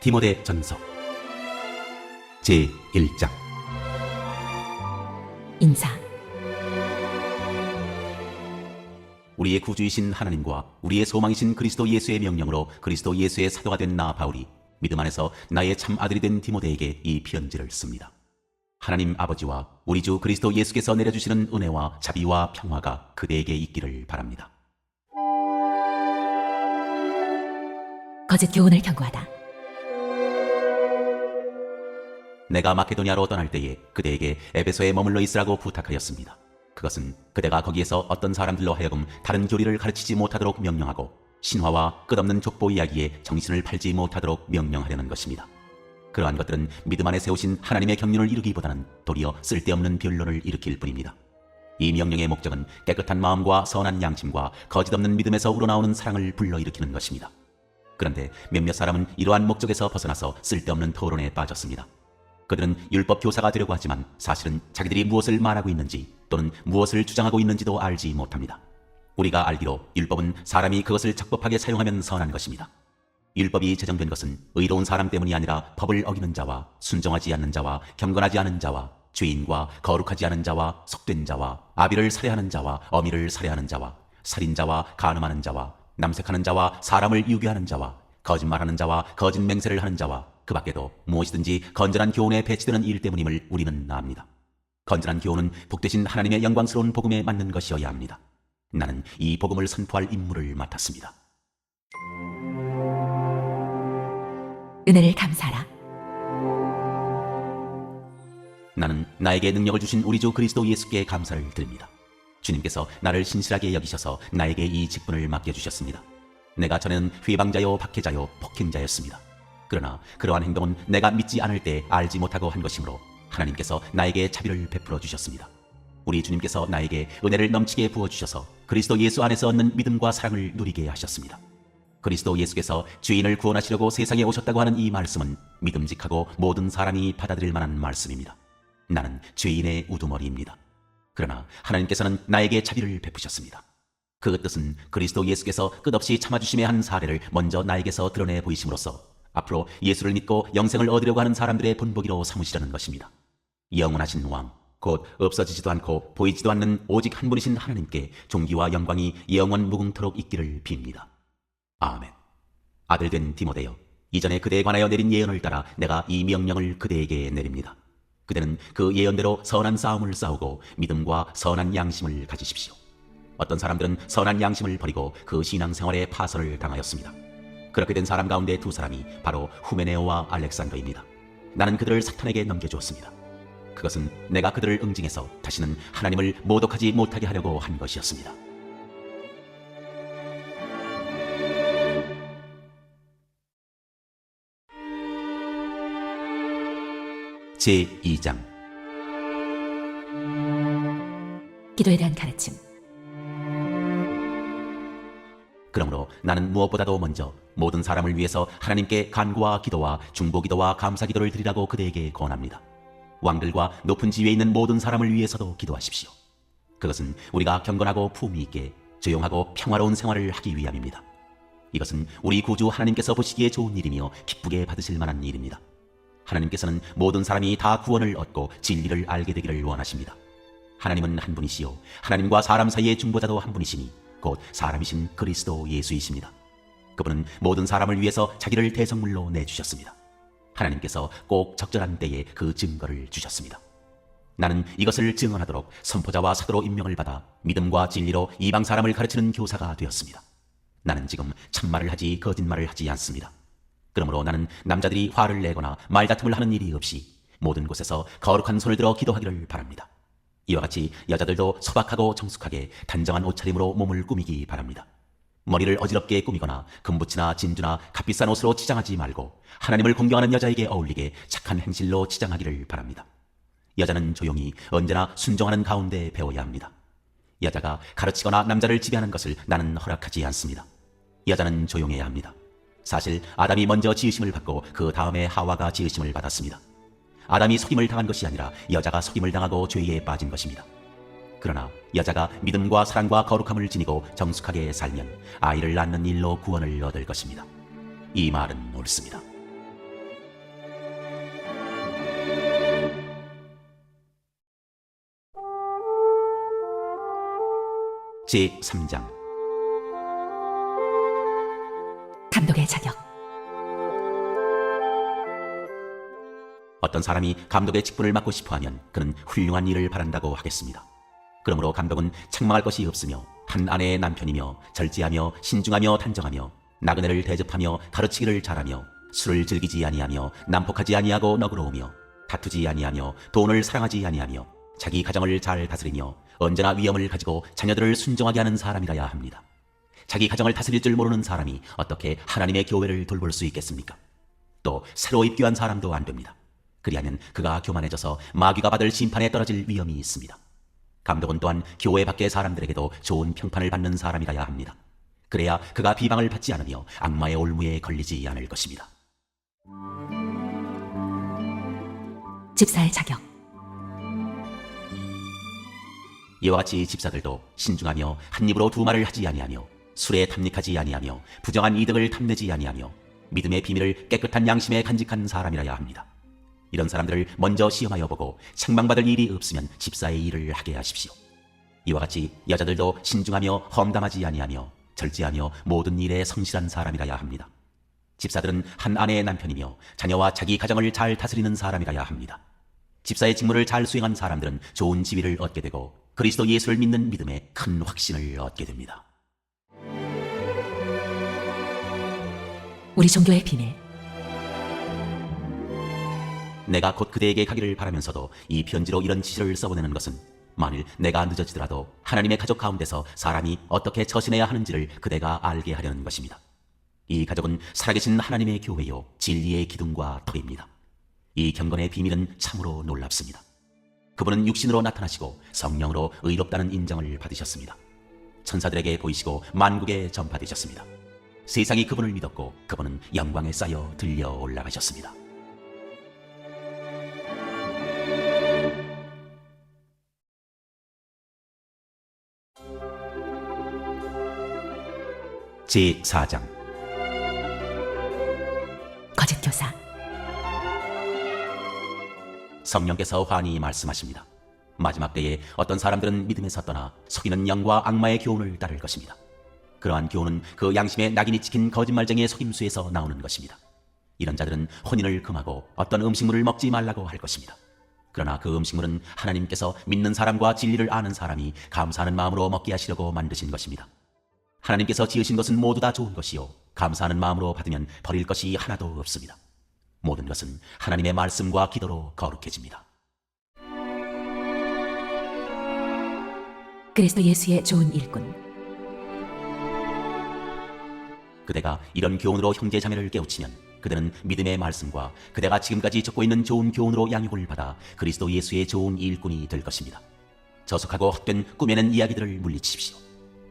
디모데전서 제1장. 인사. 우리의 구주이신 하나님과 우리의 소망이신 그리스도 예수의 명령으로 그리스도 예수의 사도가 된 나 바울이 믿음 안에서 나의 참 아들이 된 디모데에게 이 편지를 씁니다. 하나님 아버지와 우리 주 그리스도 예수께서 내려주시는 은혜와 자비와 평화가 그대에게 있기를 바랍니다. 거짓 교훈을 경고하다. 내가 마케도니아로 떠날 때에 그대에게 에베소에 머물러 있으라고 부탁하였습니다. 그것은 그대가 거기에서 어떤 사람들로 하여금 다른 교리를 가르치지 못하도록 명령하고 신화와 끝없는 족보 이야기에 정신을 팔지 못하도록 명령하려는 것입니다. 그러한 것들은 믿음 안에 세우신 하나님의 경륜을 이루기보다는 도리어 쓸데없는 변론을 일으킬 뿐입니다. 이 명령의 목적은 깨끗한 마음과 선한 양심과 거짓없는 믿음에서 우러나오는 사랑을 불러일으키는 것입니다. 그런데 몇몇 사람은 이러한 목적에서 벗어나서 쓸데없는 토론에 빠졌습니다. 그들은 율법 교사가 되려고 하지만 사실은 자기들이 무엇을 말하고 있는지 또는 무엇을 주장하고 있는지도 알지 못합니다. 우리가 알기로 율법은 사람이 그것을 적법하게 사용하면 선한 것입니다. 율법이 제정된 것은 의로운 사람 때문이 아니라 법을 어기는 자와 순종하지 않는 자와 경건하지 않은 자와 죄인과 거룩하지 않은 자와 속된 자와 아비를 살해하는 자와 어미를 살해하는 자와 살인자와 간음하는 자와 남색하는 자와 사람을 유괴하는 자와 거짓말하는 자와 거짓 맹세를 하는 자와 그 밖에도 무엇이든지 건전한 교훈에 배치되는 일 때문임을 우리는 압니다. 건전한 교훈은 복되신 하나님의 영광스러운 복음에 맞는 것이어야 합니다. 나는 이 복음을 선포할 임무를 맡았습니다. 은혜를 감사하라. 나는 나에게 능력을 주신 우리 주 그리스도 예수께 감사를 드립니다. 주님께서 나를 신실하게 여기셔서 나에게 이 직분을 맡겨주셨습니다. 내가 전에는 회방자요 박해자요 폭행자였습니다. 그러나 그러한 행동은 내가 믿지 않을 때 알지 못하고 한 것이므로 하나님께서 나에게 자비를 베풀어 주셨습니다. 우리 주님께서 나에게 은혜를 넘치게 부어주셔서 그리스도 예수 안에서 얻는 믿음과 사랑을 누리게 하셨습니다. 그리스도 예수께서 죄인을 구원하시려고 세상에 오셨다고 하는 이 말씀은 믿음직하고 모든 사람이 받아들일 만한 말씀입니다. 나는 죄인의 우두머리입니다. 그러나 하나님께서는 나에게 자비를 베푸셨습니다. 그 뜻은 그리스도 예수께서 끝없이 참아주심의 한 사례를 먼저 나에게서 드러내 보이심으로써 앞으로 예수를 믿고 영생을 얻으려고 하는 사람들의 본보기로 삼으시려는 것입니다. 영원하신 왕, 곧 없어지지도 않고 보이지도 않는 오직 한 분이신 하나님께 존귀와 영광이 영원 무궁토록 있기를 빕니다. 아멘. 아들된 디모데여, 이전에 그대에 관하여 내린 예언을 따라 내가 이 명령을 그대에게 내립니다. 그대는 그 예언대로 선한 싸움을 싸우고 믿음과 선한 양심을 가지십시오. 어떤 사람들은 선한 양심을 버리고 그 신앙생활에 파선을 당하였습니다. 그렇게 된 사람 가운데 두 사람이 바로 후메네오와 알렉산더입니다. 나는 그들을 사탄에게 넘겨주었습니다. 그것은 내가 그들을 응징해서 다시는 하나님을 모독하지 못하게 하려고 한 것이었습니다. 제2장. 기도에 대한 가르침. 그러므로 나는 무엇보다도 먼저 모든 사람을 위해서 하나님께 간구와 기도와 중보기도와 감사기도를 드리라고 그대에게 권합니다. 왕들과 높은 지위에 있는 모든 사람을 위해서도 기도하십시오. 그것은 우리가 경건하고 품위 있게 조용하고 평화로운 생활을 하기 위함입니다. 이것은 우리 구주 하나님께서 보시기에 좋은 일이며 기쁘게 받으실 만한 일입니다. 하나님께서는 모든 사람이 다 구원을 얻고 진리를 알게 되기를 원하십니다. 하나님은 한 분이시요 하나님과 사람 사이의 중보자도 한 분이시니 곧 사람이신 그리스도 예수이십니다. 그분은 모든 사람을 위해서 자기를 대성물로 내주셨습니다. 하나님께서 꼭 적절한 때에 그 증거를 주셨습니다. 나는 이것을 증언하도록 선포자와 사도로 임명을 받아 믿음과 진리로 이방 사람을 가르치는 교사가 되었습니다. 나는 지금 참말을 하지 거짓말을 하지 않습니다. 그러므로 나는 남자들이 화를 내거나 말다툼을 하는 일이 없이 모든 곳에서 거룩한 손을 들어 기도하기를 바랍니다. 이와 같이 여자들도 소박하고 정숙하게 단정한 옷차림으로 몸을 꾸미기 바랍니다. 머리를 어지럽게 꾸미거나 금붙이나 진주나 값비싼 옷으로 치장하지 말고 하나님을 공경하는 여자에게 어울리게 착한 행실로 치장하기를 바랍니다. 여자는 조용히 언제나 순종하는 가운데 배워야 합니다. 여자가 가르치거나 남자를 지배하는 것을 나는 허락하지 않습니다. 여자는 조용해야 합니다. 사실 아담이 먼저 지으심을 받고 그 다음에 하와가 지으심을 받았습니다. 아담이 속임을 당한 것이 아니라 여자가 속임을 당하고 죄에 빠진 것입니다. 그러나 여자가 믿음과 사랑과 거룩함을 지니고 정숙하게 살면 아이를 낳는 일로 구원을 얻을 것입니다. 이 말은 옳습니다. 제3장. 감독의 자격. 어떤 사람이 감독의 직분을 맡고 싶어하면 그는 훌륭한 일을 바란다고 하겠습니다. 그러므로 감독은 책망할 것이 없으며 한 아내의 남편이며 절제하며 신중하며 단정하며 나그네를 대접하며 가르치기를 잘하며 술을 즐기지 아니하며 난폭하지 아니하고 너그러우며 다투지 아니하며 돈을 사랑하지 아니하며 자기 가정을 잘 다스리며 언제나 위엄을 가지고 자녀들을 순종하게 하는 사람이라야 합니다. 자기 가정을 다스릴 줄 모르는 사람이 어떻게 하나님의 교회를 돌볼 수 있겠습니까? 또 새로 입교한 사람도 안 됩니다. 그리하면 그가 교만해져서 마귀가 받을 심판에 떨어질 위험이 있습니다. 감독은 또한 교회 밖의 사람들에게도 좋은 평판을 받는 사람이라야 합니다. 그래야 그가 비방을 받지 않으며 악마의 올무에 걸리지 않을 것입니다. 집사의 자격. 이와 같이 집사들도 신중하며 한 입으로 두 말을 하지 아니하며 술에 탐닉하지 아니하며 부정한 이득을 탐내지 아니하며 믿음의 비밀을 깨끗한 양심에 간직한 사람이라야 합니다. 이런 사람들을 먼저 시험하여 보고 책망받을 일이 없으면 집사의 일을 하게 하십시오. 이와 같이 여자들도 신중하며 험담하지 아니하며 절제하며 모든 일에 성실한 사람이라야 합니다. 집사들은 한 아내의 남편이며 자녀와 자기 가정을 잘 다스리는 사람이라야 합니다. 집사의 직무를 잘 수행한 사람들은 좋은 지위를 얻게 되고 그리스도 예수를 믿는 믿음에 큰 확신을 얻게 됩니다. 우리 종교의 비밀. 내가 곧 그대에게 가기를 바라면서도 이 편지로 이런 지시를 써보내는 것은 만일 내가 늦어지더라도 하나님의 가족 가운데서 사람이 어떻게 처신해야 하는지를 그대가 알게 하려는 것입니다. 이 가족은 살아계신 하나님의 교회요 진리의 기둥과 터입니다. 이 경건의 비밀은 참으로 놀랍습니다. 그분은 육신으로 나타나시고 성령으로 의롭다는 인정을 받으셨습니다. 천사들에게 보이시고 만국에 전파되셨습니다. 세상이 그분을 믿었고 그분은 영광에 쌓여 들려 올라가셨습니다. 제4장. 거짓 교사. 성령께서 환히 말씀하십니다. 마지막 때에 어떤 사람들은 믿음에서 떠나 속이는 영과 악마의 교훈을 따를 것입니다. 그러한 교훈은 그 양심에 낙인이 찍힌 거짓말쟁이의 속임수에서 나오는 것입니다. 이런 자들은 혼인을 금하고 어떤 음식물을 먹지 말라고 할 것입니다. 그러나 그 음식물은 하나님께서 믿는 사람과 진리를 아는 사람이 감사하는 마음으로 먹게 하시려고 만드신 것입니다. 하나님께서 지으신 것은 모두 다 좋은 것이요 감사하는 마음으로 받으면 버릴 것이 하나도 없습니다. 모든 것은 하나님의 말씀과 기도로 거룩해집니다. 그리스도 예수의 좋은 일꾼. 그대가 이런 교훈으로 형제 자매를 깨우치면 그들은 믿음의 말씀과 그대가 지금까지 적고 있는 좋은 교훈으로 양육을 받아 그리스도 예수의 좋은 일꾼이 될 것입니다. 저속하고 헛된 꾸며낸 이야기들을 물리치십시오.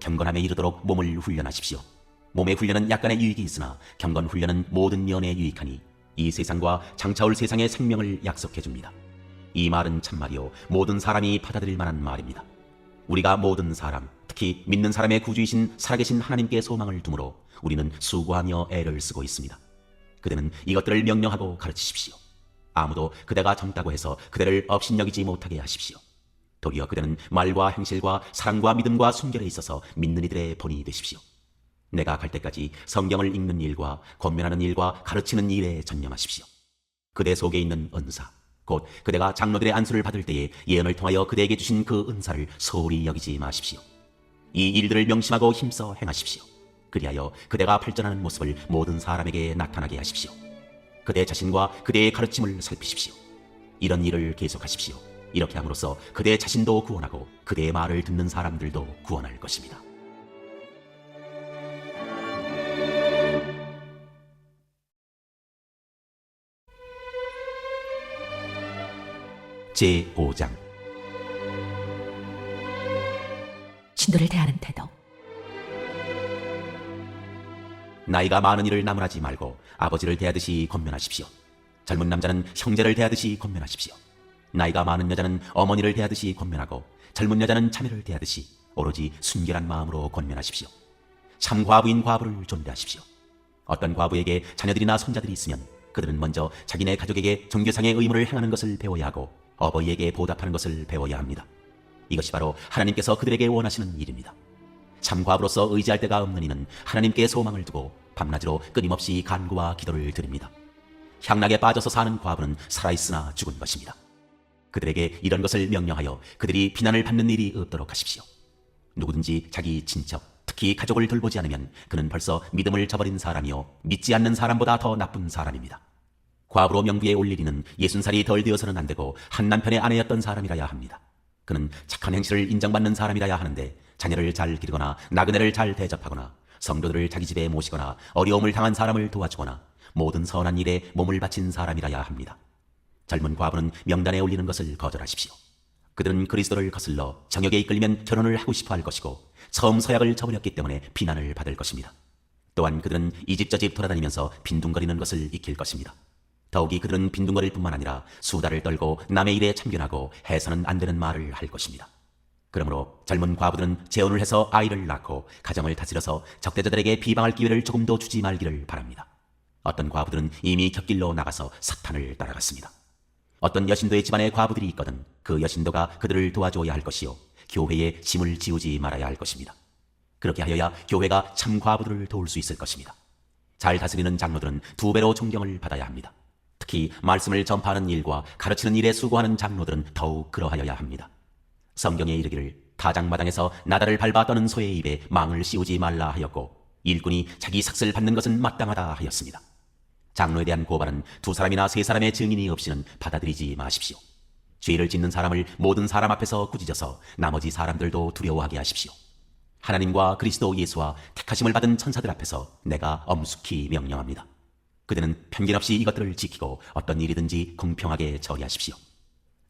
경건함에 이르도록 몸을 훈련하십시오. 몸의 훈련은 약간의 유익이 있으나 경건 훈련은 모든 면에 유익하니 이 세상과 장차올 세상의 생명을 약속해 줍니다. 이 말은 참말이요 모든 사람이 받아들일 만한 말입니다. 우리가 모든 사람, 특히 믿는 사람의 구주이신 살아계신 하나님께 소망을 두므로 우리는 수고하며 애를 쓰고 있습니다. 그대는 이것들을 명령하고 가르치십시오. 아무도 그대가 젊다고 해서 그대를 업신여기지 못하게 하십시오. 도리어 그대는 말과 행실과 사랑과 믿음과 순결에 있어서 믿는 이들의 본이 되십시오. 내가 갈 때까지 성경을 읽는 일과 권면하는 일과 가르치는 일에 전념하십시오. 그대 속에 있는 은사, 곧 그대가 장로들의 안수를 받을 때에 예언을 통하여 그대에게 주신 그 은사를 소홀히 여기지 마십시오. 이 일들을 명심하고 힘써 행하십시오. 그리하여 그대가 발전하는 모습을 모든 사람에게 나타나게 하십시오. 그대 자신과 그대의 가르침을 살피십시오. 이런 일을 계속하십시오. 이렇게 함으로써 그대 자신도 구원하고 그대의 말을 듣는 사람들도 구원할 것입니다. 제5장. 신도를 대하는 태도. 나이가 많은 이를 나무라지 말고 아버지를 대하듯이 권면하십시오. 젊은 남자는 형제를 대하듯이 권면하십시오. 나이가 많은 여자는 어머니를 대하듯이 권면하고 젊은 여자는 자매를 대하듯이 오로지 순결한 마음으로 권면하십시오. 참 과부인 과부를 존대하십시오. 어떤 과부에게 자녀들이나 손자들이 있으면 그들은 먼저 자기네 가족에게 종교상의 의무를 행하는 것을 배워야 하고 어버이에게 보답하는 것을 배워야 합니다. 이것이 바로 하나님께서 그들에게 원하시는 일입니다. 참 과부로서 의지할 데가 없는 이는 하나님께 소망을 두고 밤낮으로 끊임없이 간구와 기도를 드립니다. 향락에 빠져서 사는 과부는 살아있으나 죽은 것입니다. 그들에게 이런 것을 명령하여 그들이 비난을 받는 일이 없도록 하십시오. 누구든지 자기 친척, 특히 가족을 돌보지 않으면 그는 벌써 믿음을 저버린 사람이요 믿지 않는 사람보다 더 나쁜 사람입니다. 과부로 명부에 올릴 이는 60살이 덜 되어서는 안 되고 한 남편의 아내였던 사람이라야 합니다. 그는 착한 행실을 인정받는 사람이라야 하는데 자녀를 잘 기르거나 나그네를 잘 대접하거나 성도들을 자기 집에 모시거나 어려움을 당한 사람을 도와주거나 모든 선한 일에 몸을 바친 사람이라야 합니다. 젊은 과부는 명단에 올리는 것을 거절하십시오. 그들은 그리스도를 거슬러 정욕에 이끌리면 결혼을 하고 싶어 할 것이고 처음 서약을 저버렸기 때문에 비난을 받을 것입니다. 또한 그들은 이 집 저 집 돌아다니면서 빈둥거리는 것을 익힐 것입니다. 더욱이 그들은 빈둥거릴 뿐만 아니라 수다를 떨고 남의 일에 참견하고 해서는 안 되는 말을 할 것입니다. 그러므로 젊은 과부들은 재혼을 해서 아이를 낳고 가정을 다스려서 적대자들에게 비방할 기회를 조금도 주지 말기를 바랍니다. 어떤 과부들은 이미 곁길로 나가서 사탄을 따라갔습니다. 어떤 여신도의 집안에 과부들이 있거든 그 여신도가 그들을 도와줘야 할 것이요 교회에 짐을 지우지 말아야 할 것입니다. 그렇게 하여야 교회가 참 과부들을 도울 수 있을 것입니다. 잘 다스리는 장로들은 2배로 존경을 받아야 합니다. 특히 말씀을 전파하는 일과 가르치는 일에 수고하는 장로들은 더욱 그러하여야 합니다. 성경에 이르기를 타작마당에서 나다를 밟아 떠는 소의 입에 망을 씌우지 말라 하였고 일꾼이 자기 삭슬 받는 것은 마땅하다 하였습니다. 장로에 대한 고발은 2사람이나 3사람의 증인이 없이는 받아들이지 마십시오. 죄를 짓는 사람을 모든 사람 앞에서 꾸짖어서 나머지 사람들도 두려워하게 하십시오. 하나님과 그리스도 예수와 택하심을 받은 천사들 앞에서 내가 엄숙히 명령합니다. 그대는 편견 없이 이것들을 지키고 어떤 일이든지 공평하게 처리하십시오.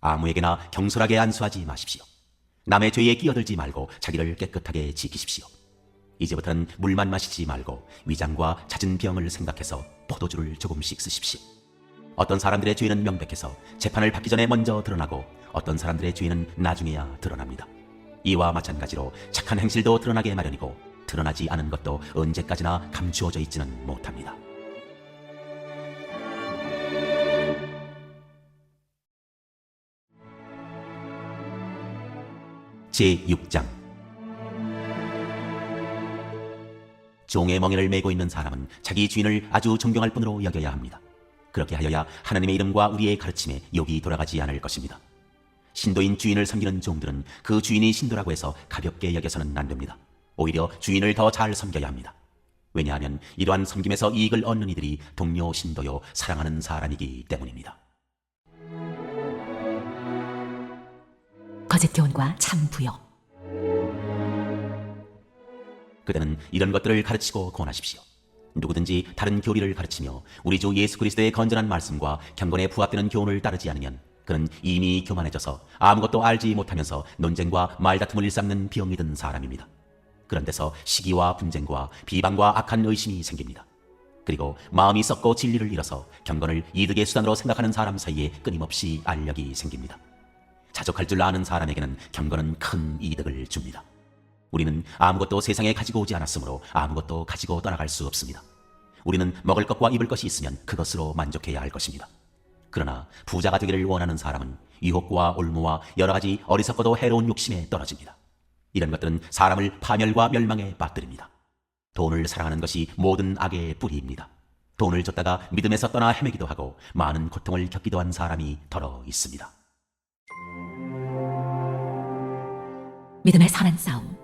아무에게나 경솔하게 안수하지 마십시오. 남의 죄에 끼어들지 말고 자기를 깨끗하게 지키십시오. 이제부터는 물만 마시지 말고 위장과 잦은 병을 생각해서 포도주를 조금씩 쓰십시오. 어떤 사람들의 죄는 명백해서 재판을 받기 전에 먼저 드러나고 어떤 사람들의 죄는 나중에야 드러납니다. 이와 마찬가지로 착한 행실도 드러나게 마련이고 드러나지 않은 것도 언제까지나 감추어져 있지는 못합니다. 제6장 종의 멍에를 메고 있는 사람은 자기 주인을 아주 존경할 뿐으로 여겨야 합니다. 그렇게 하여야 하나님의 이름과 우리의 가르침에 욕이 돌아가지 않을 것입니다. 신도인 주인을 섬기는 종들은 그 주인이 신도라고 해서 가볍게 여겨서는 안 됩니다. 오히려 주인을 더 잘 섬겨야 합니다. 왜냐하면 이러한 섬김에서 이익을 얻는 이들이 동료 신도요 사랑하는 사람이기 때문입니다. 거짓 교훈과 참 부요. 그대는 이런 것들을 가르치고 권하십시오. 누구든지 다른 교리를 가르치며 우리 주 예수 그리스도의 건전한 말씀과 경건에 부합되는 교훈을 따르지 않으면 그는 이미 교만해져서 아무것도 알지 못하면서 논쟁과 말다툼을 일삼는 병이 든 사람입니다. 그런 데서 시기와 분쟁과 비방과 악한 의심이 생깁니다. 그리고 마음이 썩고 진리를 잃어서 경건을 이득의 수단으로 생각하는 사람 사이에 끊임없이 알력이 생깁니다. 자족할 줄 아는 사람에게는 경건은 큰 이득을 줍니다. 우리는 아무것도 세상에 가지고 오지 않았으므로 아무것도 가지고 떠나갈 수 없습니다. 우리는 먹을 것과 입을 것이 있으면 그것으로 만족해야 할 것입니다. 그러나 부자가 되기를 원하는 사람은 유혹과 올무와 여러 가지 어리석고도 해로운 욕심에 떨어집니다. 이런 것들은 사람을 파멸과 멸망에 빠뜨립니다. 돈을 사랑하는 것이 모든 악의 뿌리입니다. 돈을 줬다가 믿음에서 떠나 헤매기도 하고 많은 고통을 겪기도 한 사람이 더러 있습니다. 믿음의 선한 싸움.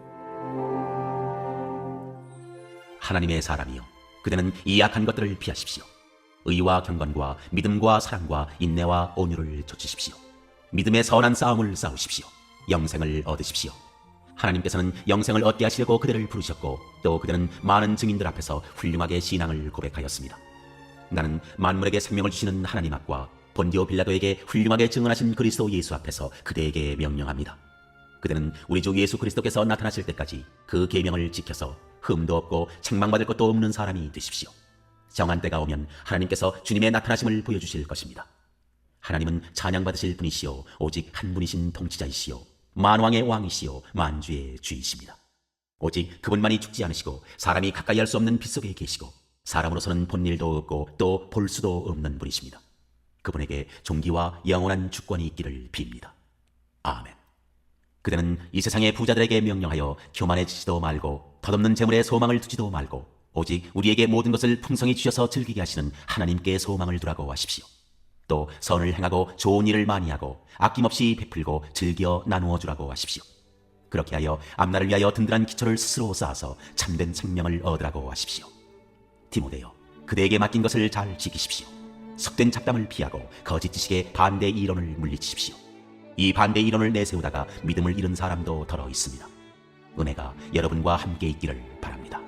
하나님의 사람이여, 그대는 이 악한 것들을 피하십시오. 의와 경건과 믿음과 사랑과 인내와 온유를 좇으십시오. 믿음의 선한 싸움을 싸우십시오. 영생을 얻으십시오. 하나님께서는 영생을 얻게 하시려고 그대를 부르셨고 또 그대는 많은 증인들 앞에서 훌륭하게 신앙을 고백하였습니다. 나는 만물에게 생명을 주시는 하나님 앞과 본디오 빌라도에게 훌륭하게 증언하신 그리스도 예수 앞에서 그대에게 명령합니다. 그대는 우리 주 예수 그리스도께서 나타나실 때까지 그 계명을 지켜서 흠도 없고 책망받을 것도 없는 사람이 되십시오. 정한 때가 오면 하나님께서 주님의 나타나심을 보여주실 것입니다. 하나님은 찬양받으실 분이시요 오직 한 분이신 통치자이시요 만왕의 왕이시요 만주의 주이십니다. 오직 그분만이 죽지 않으시고 사람이 가까이 할 수 없는 빛 속에 계시고 사람으로서는 본 일도 없고 또 볼 수도 없는 분이십니다. 그분에게 존귀와 영원한 주권이 있기를 빕니다. 아멘. 그대는 이 세상의 부자들에게 명령하여 교만해지지도 말고 덧없는 재물에 소망을 두지도 말고 오직 우리에게 모든 것을 풍성히 주셔서 즐기게 하시는 하나님께 소망을 두라고 하십시오. 또 선을 행하고 좋은 일을 많이 하고 아낌없이 베풀고 즐겨 나누어 주라고 하십시오. 그렇게 하여 앞날을 위하여 든든한 기초를 스스로 쌓아서 참된 생명을 얻으라고 하십시오. 디모데여, 그대에게 맡긴 것을 잘 지키십시오. 속된 잡담을 피하고 거짓 지식의 반대 이론을 물리치십시오. 이 반대 이론을 내세우다가 믿음을 잃은 사람도 더러 있습니다. 은혜가 여러분과 함께 있기를 바랍니다.